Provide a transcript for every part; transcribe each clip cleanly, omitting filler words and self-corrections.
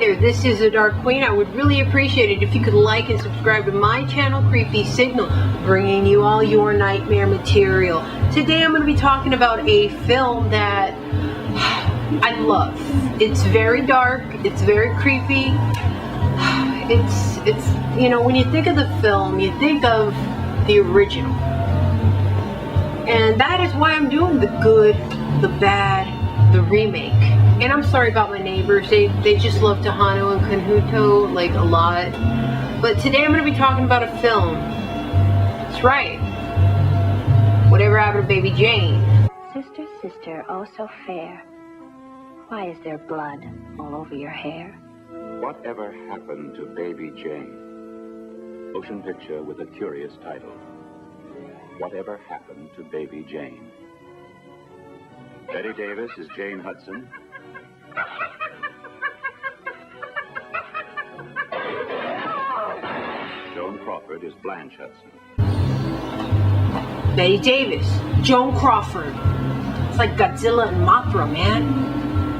there, this is the Dark Queen. I would really appreciate it if you could like and subscribe to my channel, Creepy Signal, bringing you all your nightmare material. Today I'm going to be talking about a film that I love. It's very dark, it's very creepy. It's you know, when you think of the film, you think of the original. And that is why I'm doing the good, the bad, the remake. And I'm sorry about my neighbors, they just love Tejano and Conjunto like a lot. But today I'm going to be talking about a film. That's right. Whatever Happened to Baby Jane. Sister, sister, oh so fair, why is there blood all over your hair? Whatever Happened to Baby Jane? Motion picture with a curious title. Whatever Happened to Baby Jane? Betty Davis is Jane Hudson. Joan Crawford is Blanche Hudson. Betty Davis, Joan Crawford. It's like Godzilla and Mothra, man.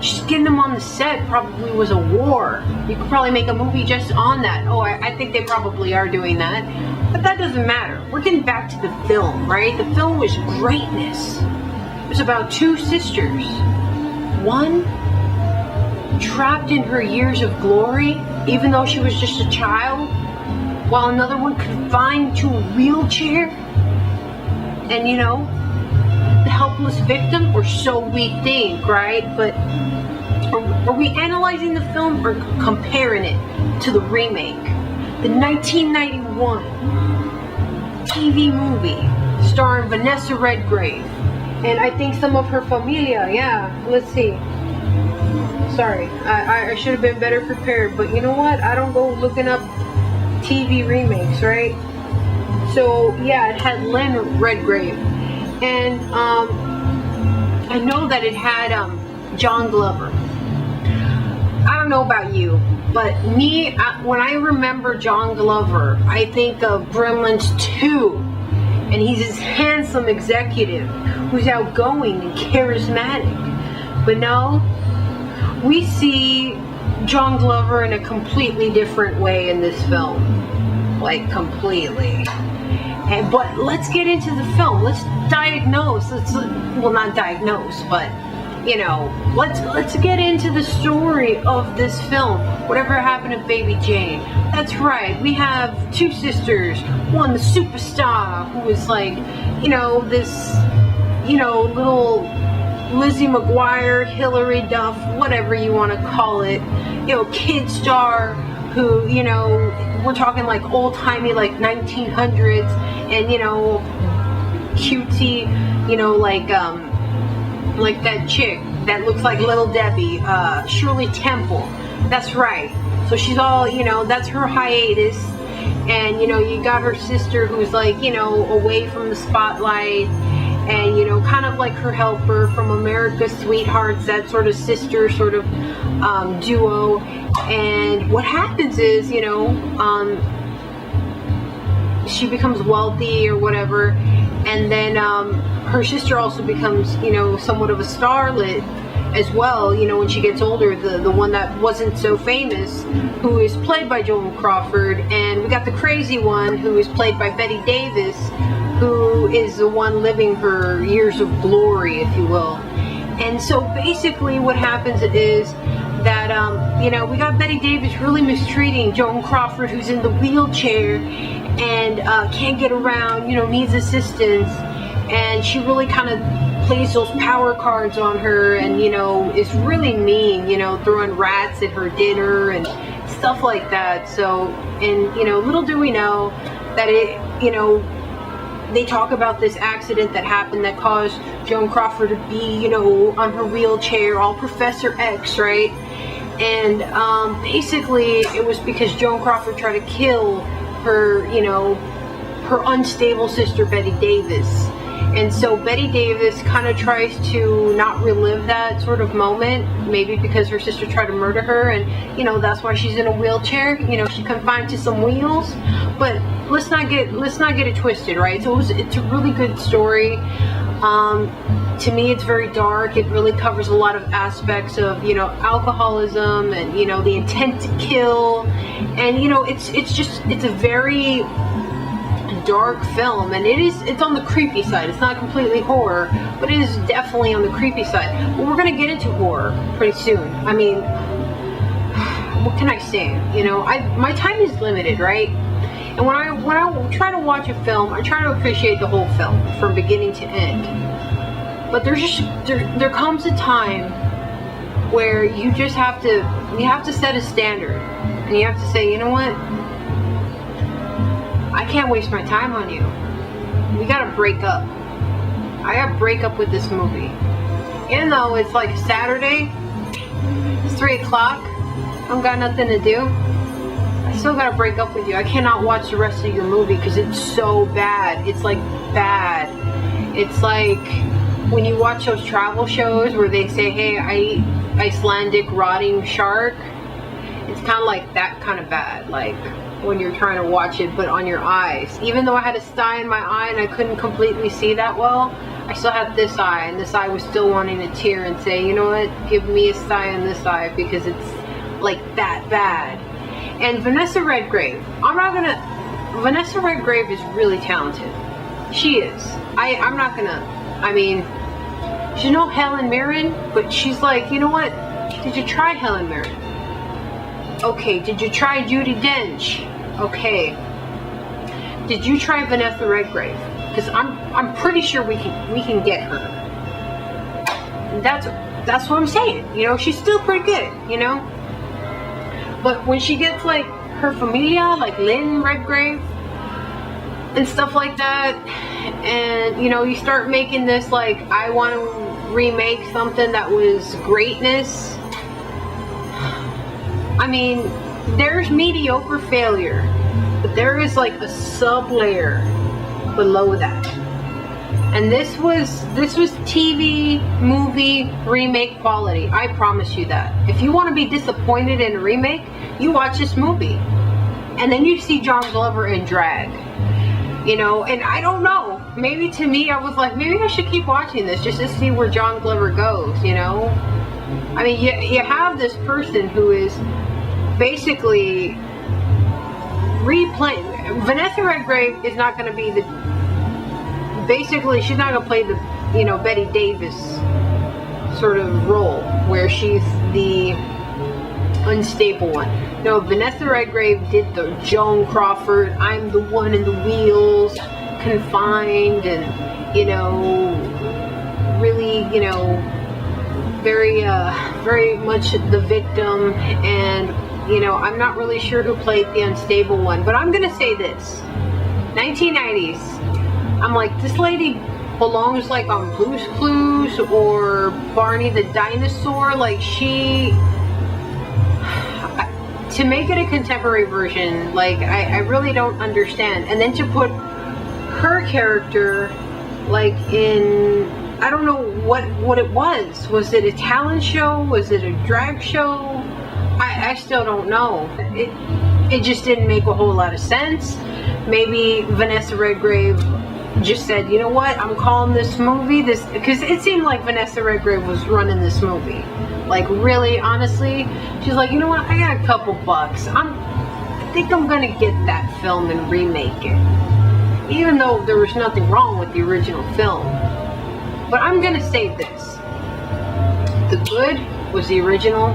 Just getting them on the set probably was a war. You could probably make a movie just on that. Oh, I think they probably are doing that. But that doesn't matter. We're getting back to the film, right? The film was greatness. It was about two sisters. One trapped in her years of glory, even though she was just a child, while another one confined to a wheelchair. And you know, the helpless victim, or so we think, right? But are we analyzing the film or comparing it to the remake? The 1991 TV movie starring Vanessa Redgrave. And I think some of her familia, yeah, let's see. Sorry, I should have been better prepared, but you know what? I don't go looking up TV remakes, right? So, yeah, it had Lynn Redgrave. And I know that it had John Glover. I don't know about you, but me, when I remember John Glover, I think of Gremlins 2. And he's this handsome executive who's outgoing and charismatic. But no, we see John Glover in a completely different way in this film. Like, completely. But let's get into the film. Let's diagnose. Well, not diagnose, but you know, let's get into the story of this film. Whatever Happened to Baby Jane? That's right. We have two sisters. One, the superstar, who is like, you know, this, you know, little Lizzie McGuire, Hillary Duff, whatever you want to call it. You know, kid star who, you know, we're talking like old-timey, like 1900s, and you know, cutesy, you know, like that chick that looks like Little Debbie, Shirley Temple. That's right. So she's all, you know, that's her hiatus. And, you know, you got her sister who's like, you know, away from the spotlight. And, you know, kind of like her helper from America's Sweethearts, that sort of sister sort of duo. And what happens is, you know, she becomes wealthy or whatever. And then her sister also becomes, you know, somewhat of a starlet as well, you know, when she gets older, the one that wasn't so famous, who is played by Joan Crawford. And we got the crazy one, who is played by Betty Davis, who is the one living her years of glory, if you will. And so basically what happens is that, you know, we got Betty Davis really mistreating Joan Crawford, who's in the wheelchair and can't get around, you know, needs assistance. And she really kind of plays those power cards on her, and, you know, is really mean, you know, throwing rats at her dinner and stuff like that. So, and, you know, little do we know that it, you know, they talk about this accident that happened that caused Joan Crawford to be, you know, on her wheelchair, all Professor X, right? And basically it was because Joan Crawford tried to kill her, you know, her unstable sister Betty Davis. And so Betty Davis kind of tries to not relive that sort of moment, maybe because her sister tried to murder her, and, you know, that's why she's in a wheelchair. You know, she's confined to some wheels. But let's not get it twisted, right? So it's a really good story. to me, it's very dark. It really covers a lot of aspects of, you know, alcoholism and, you know, the intent to kill. And, you know, it's a very dark film, and it's on the creepy side. It's not completely horror, but it is definitely on the creepy side. But we're gonna get into horror pretty soon. I mean, what can I say? You know, my time is limited, right? And when I try to watch a film, I try to appreciate the whole film from beginning to end. But there comes a time where you have to set a standard, and you have to say, you know what? I can't waste my time on you. We gotta break up. I gotta break up with this movie. Even though it's like Saturday, it's 3 o'clock, I don't got nothing to do, I still gotta break up with you. I cannot watch the rest of your movie because it's so bad. It's like bad. It's like when you watch those travel shows where they say, hey, I eat Icelandic rotting shark. It's kind of like that kind of bad. Like when you're trying to watch it, but on your eyes. Even though I had a sty in my eye and I couldn't completely see that well, I still had this eye, and this eye was still wanting to tear and say, you know what, give me a sty in this eye because it's like that bad. And Vanessa Redgrave, Vanessa Redgrave is really talented. She is. I'm not gonna, I mean, she's no Helen Mirren, but she's like, you know what, did you try Helen Mirren? Okay, did you try Judi Dench? Okay. Did you try Vanessa Redgrave? Because I'm pretty sure we can get her. That's what I'm saying. You know, she's still pretty good, you know? But when she gets like her familia, like Lynn Redgrave and stuff like that, and you know, you start making this like, I want to remake something that was greatness. I mean, there's mediocre failure, but there is like a sub-layer below that. And this was TV, movie, remake quality. I promise you that. If you want to be disappointed in a remake, you watch this movie. And then you see John Glover in drag. You know, and I don't know. Maybe to me, I was like, maybe I should keep watching this just to see where John Glover goes, you know? I mean, you have this person who is basically replaying. Vanessa Redgrave is not going to be she's not going to play the, you know, Betty Davis sort of role where she's the unstable one. No, Vanessa Redgrave did the Joan Crawford, I'm the one in the wheels, confined, and, you know, really, you know, very much the victim. And, you know, I'm not really sure who played the unstable one, but I'm gonna say this. 1990s, I'm like, this lady belongs like on Blue's Clues or Barney the Dinosaur. Like, to make it a contemporary version, like, I really don't understand. And then to put her character like in, I don't know what it was. Was it a talent show? Was it a drag show? I still don't know. It just didn't make a whole lot of sense. Maybe Vanessa Redgrave just said, you know what, I'm calling this movie this, because it seemed like Vanessa Redgrave was running this movie. Like, really, honestly, she's like, you know what, I got a couple bucks. I think I'm gonna get that film and remake it. Even though there was nothing wrong with the original film. But I'm gonna say this. The good was the original.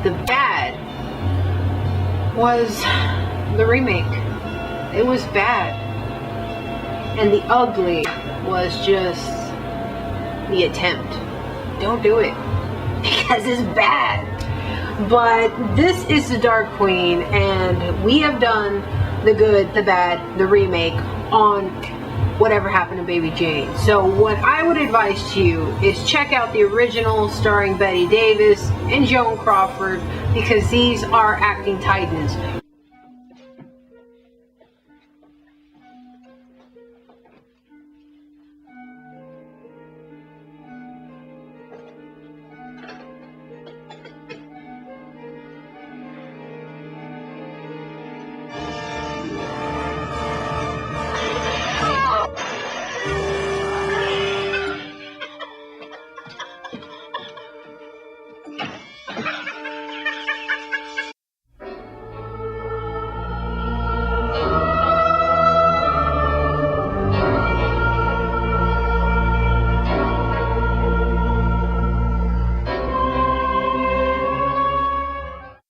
The bad was the remake. It was bad. And the ugly was just the attempt. Don't do it. Because it's bad. But this is the Dark Queen, and we have done the good, the bad, the remake on Whatever Happened to Baby Jane. So what I would advise to you is check out the original starring Betty Davis and Joan Crawford, because these are acting titans.